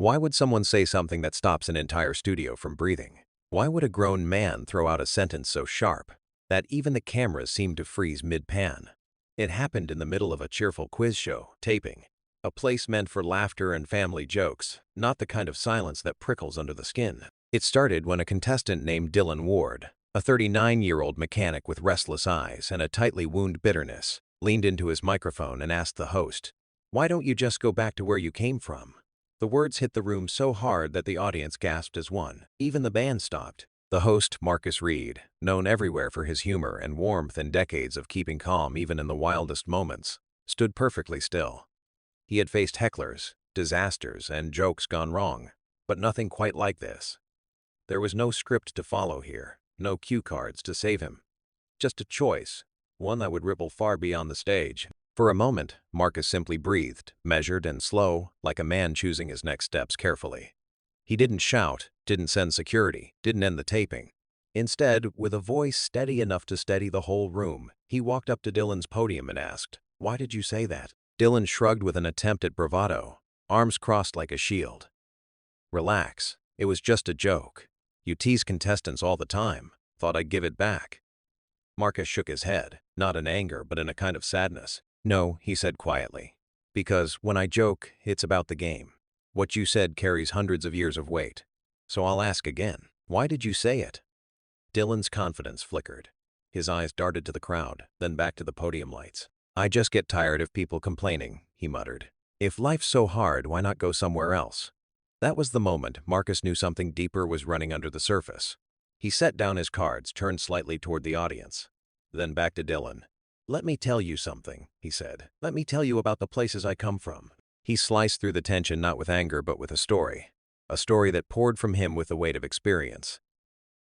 Why would someone say something that stops an entire studio from breathing? Why would a grown man throw out a sentence so sharp that even the cameras seemed to freeze mid-pan? It happened in the middle of a cheerful quiz show taping, a place meant for laughter and family jokes, not the kind of silence that prickles under the skin. It started when a contestant named Dylan Ward, a 39-year-old mechanic with restless eyes and a tightly wound bitterness, leaned into his microphone and asked the host, "Why don't you just go back to where you came from?" The words hit the room so hard that the audience gasped as one. Even the band stopped. The host, Marcus Reed, known everywhere for his humor and warmth and decades of keeping calm even in the wildest moments, stood perfectly still. He had faced hecklers, disasters, and jokes gone wrong, but nothing quite like this. There was no script to follow here, no cue cards to save him. Just a choice, one that would ripple far beyond the stage. For a moment, Marcus simply breathed, measured and slow, like a man choosing his next steps carefully. He didn't shout, didn't send security, didn't end the taping. Instead, with a voice steady enough to steady the whole room, he walked up to Dylan's podium and asked, "Why did you say that?" Dylan shrugged with an attempt at bravado, arms crossed like a shield. "Relax, it was just a joke. You tease contestants all the time. Thought I'd give it back." Marcus shook his head, not in anger but in a kind of sadness. "No," he said quietly. "Because when I joke, it's about the game. What you said carries hundreds of years of weight. So I'll ask again. Why did you say it?" Dylan's confidence flickered. His eyes darted to the crowd, then back to the podium lights. "I just get tired of people complaining," he muttered. "If life's so hard, why not go somewhere else?" That was the moment Marcus knew something deeper was running under the surface. He set down his cards, turned slightly toward the audience. Then back to Dylan. "Let me tell you something," he said. "Let me tell you about the places I come from." He sliced through the tension not with anger but with a story that poured from him with the weight of experience.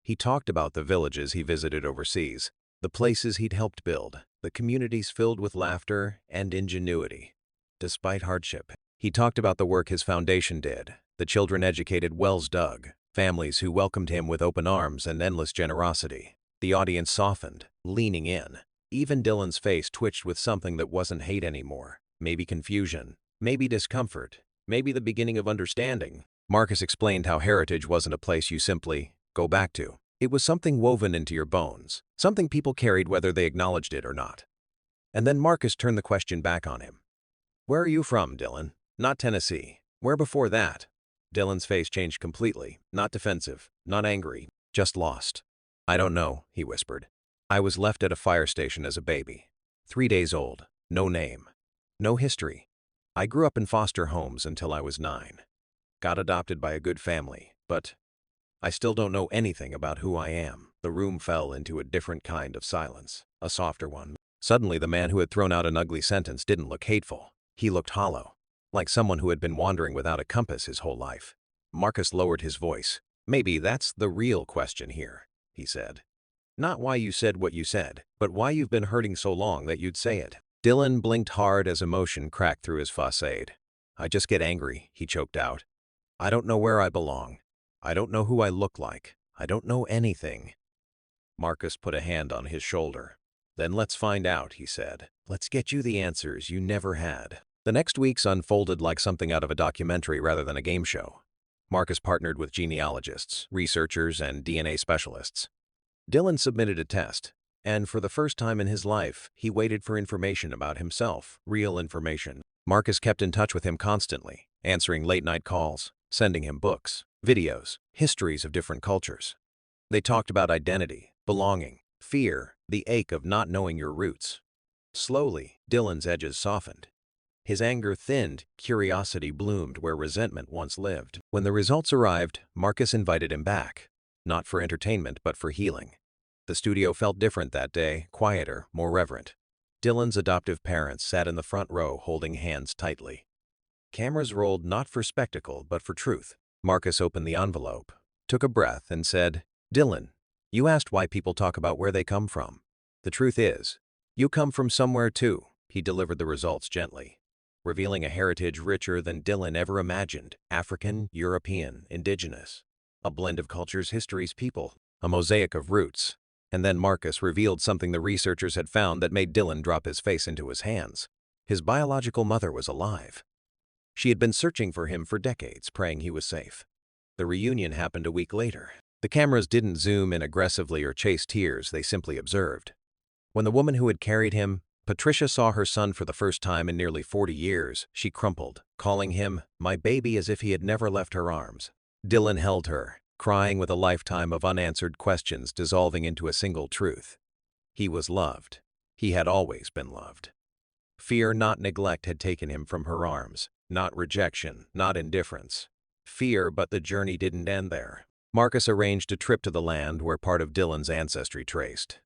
He talked about the villages he visited overseas, the places he'd helped build, the communities filled with laughter and ingenuity, despite hardship. He talked about the work his foundation did, the children educated, wells dug, families who welcomed him with open arms and endless generosity. The audience softened, leaning in. Even Dylan's face twitched with something that wasn't hate anymore. Maybe confusion, maybe discomfort, maybe the beginning of understanding. Marcus explained how heritage wasn't a place you simply go back to. It was something woven into your bones, something people carried whether they acknowledged it or not. And then Marcus turned the question back on him. "Where are you from, Dylan?" "Not Tennessee." "Where before that?" Dylan's face changed completely, not defensive, not angry, just lost. "I don't know," he whispered. "I was left at a fire station as a baby. 3 days old, no name, no history. I grew up in foster homes until I was 9. Got adopted by a good family, but I still don't know anything about who I am." The room fell into a different kind of silence, a softer one. Suddenly the man who had thrown out an ugly sentence didn't look hateful. He looked hollow, like someone who had been wandering without a compass his whole life. Marcus lowered his voice. "Maybe that's the real question here," he said. "Not why you said what you said, but why you've been hurting so long that you'd say it." Dylan blinked hard as emotion cracked through his facade. "I just get angry," he choked out. "I don't know where I belong. I don't know who I look like. I don't know anything." Marcus put a hand on his shoulder. "Then let's find out," he said. "Let's get you the answers you never had." The next weeks unfolded like something out of a documentary rather than a game show. Marcus partnered with genealogists, researchers, and DNA specialists. Dylan submitted a test, and for the first time in his life, he waited for information about himself, real information. Marcus kept in touch with him constantly, answering late-night calls, sending him books, videos, histories of different cultures. They talked about identity, belonging, fear, the ache of not knowing your roots. Slowly, Dylan's edges softened. His anger thinned, curiosity bloomed where resentment once lived. When the results arrived, Marcus invited him back, not for entertainment but for healing. The studio felt different that day, quieter, more reverent. Dylan's adoptive parents sat in the front row holding hands tightly. Cameras rolled not for spectacle but for truth. Marcus opened the envelope, took a breath, and said, "Dylan, you asked why people talk about where they come from. The truth is, you come from somewhere too." He delivered the results gently, revealing a heritage richer than Dylan ever imagined. African, European, indigenous. A blend of cultures, histories, people. A mosaic of roots. And then Marcus revealed something the researchers had found that made Dylan drop his face into his hands. His biological mother was alive. She had been searching for him for decades, praying he was safe. The reunion happened a week later. The cameras didn't zoom in aggressively or chase tears, they simply observed. When the woman who had carried him, Patricia, saw her son for the first time in nearly 40 years, she crumpled, calling him, "my baby," as if he had never left her arms. Dylan held her, crying with a lifetime of unanswered questions dissolving into a single truth. He was loved. He had always been loved. Fear, not neglect, had taken him from her arms. Not rejection, not indifference. Fear, but the journey didn't end there. Marcus arranged a trip to the land where part of Dylan's ancestry traced.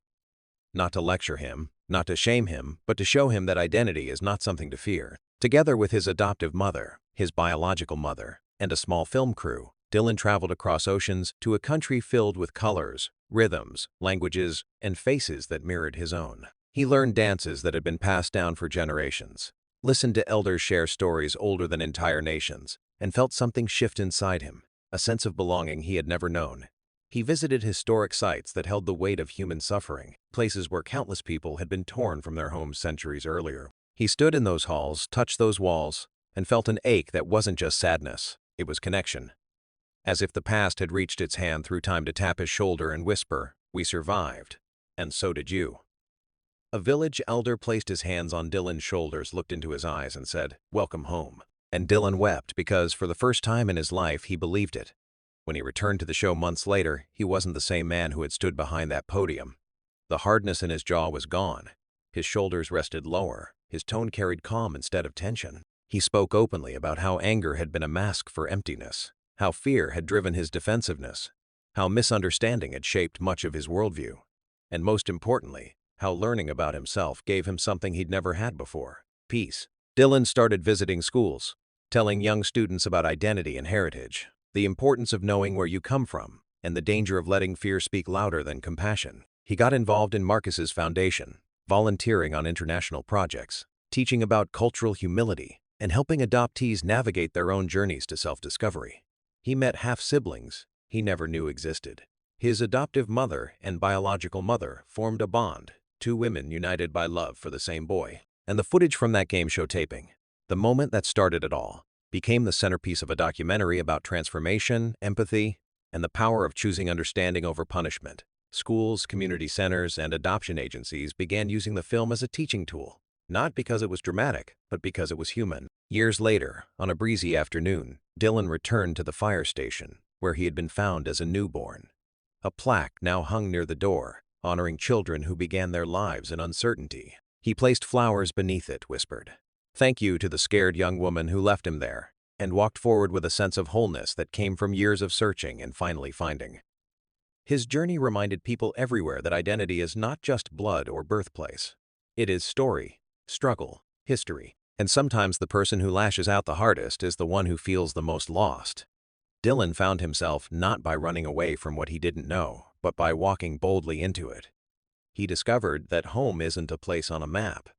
Not to lecture him, not to shame him, but to show him that identity is not something to fear. Together with his adoptive mother, his biological mother, and a small film crew, Dylan traveled across oceans to a country filled with colors, rhythms, languages, and faces that mirrored his own. He learned dances that had been passed down for generations, listened to elders share stories older than entire nations, and felt something shift inside him, a sense of belonging he had never known. He visited historic sites that held the weight of human suffering, places where countless people had been torn from their homes centuries earlier. He stood in those halls, touched those walls, and felt an ache that wasn't just sadness, it was connection. As if the past had reached its hand through time to tap his shoulder and whisper, "We survived. And so did you." A village elder placed his hands on Dylan's shoulders, looked into his eyes, and said, "Welcome home." And Dylan wept because, for the first time in his life, he believed it. When he returned to the show months later, he wasn't the same man who had stood behind that podium. The hardness in his jaw was gone. His shoulders rested lower. His tone carried calm instead of tension. He spoke openly about how anger had been a mask for emptiness, how fear had driven his defensiveness, how misunderstanding had shaped much of his worldview, and most importantly, how learning about himself gave him something he'd never had before: peace. Dylan started visiting schools, telling young students about identity and heritage, the importance of knowing where you come from, and the danger of letting fear speak louder than compassion. He got involved in Marcus's foundation, volunteering on international projects, teaching about cultural humility, and helping adoptees navigate their own journeys to self-discovery. He met half-siblings he never knew existed. His adoptive mother and biological mother formed a bond, two women united by love for the same boy. And the footage from that game show taping, the moment that started it all, became the centerpiece of a documentary about transformation, empathy, and the power of choosing understanding over punishment. Schools, community centers, and adoption agencies began using the film as a teaching tool, not because it was dramatic, but because it was human. Years later, on a breezy afternoon, Dylan returned to the fire station, where he had been found as a newborn. A plaque now hung near the door, honoring children who began their lives in uncertainty. He placed flowers beneath it, whispered, "Thank you," to the scared young woman who left him there, and walked forward with a sense of wholeness that came from years of searching and finally finding. His journey reminded people everywhere that identity is not just blood or birthplace. It is story, struggle, history, and sometimes the person who lashes out the hardest is the one who feels the most lost. Dylan found himself not by running away from what he didn't know, but by walking boldly into it. He discovered that home isn't a place on a map.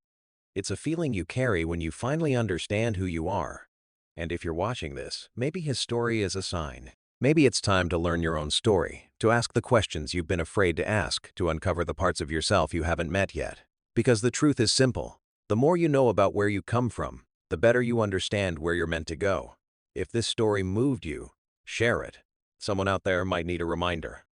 It's a feeling you carry when you finally understand who you are. And if you're watching this, maybe his story is a sign. Maybe it's time to learn your own story, to ask the questions you've been afraid to ask, to uncover the parts of yourself you haven't met yet. Because the truth is simple. The more you know about where you come from, the better you understand where you're meant to go. If this story moved you, share it. Someone out there might need a reminder.